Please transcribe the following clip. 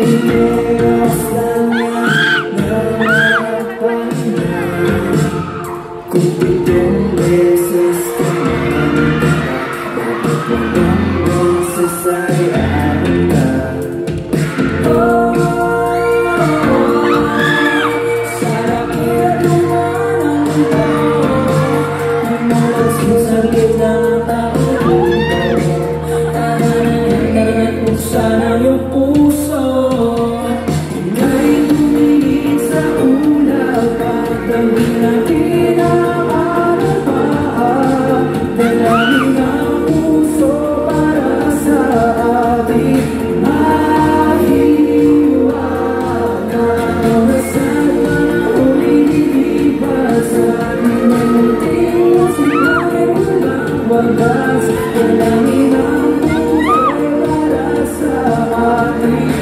Dios lang yan napahinga. Kung 7 beses ka naman, dapat 8 beses ay amin ka. Sarap inuman ang mundo, lumulas mo sa gitna ng tao dito. Tahanan mo sana yung puso, ika'y tumingin sa ulap at daming na pinaaral pa. Dalangin ang puso para sa ating mahiwaga. Dasal pa na huling lilipas sa ating munting masinay walang wagas. Dalangin ang buhay para sa ating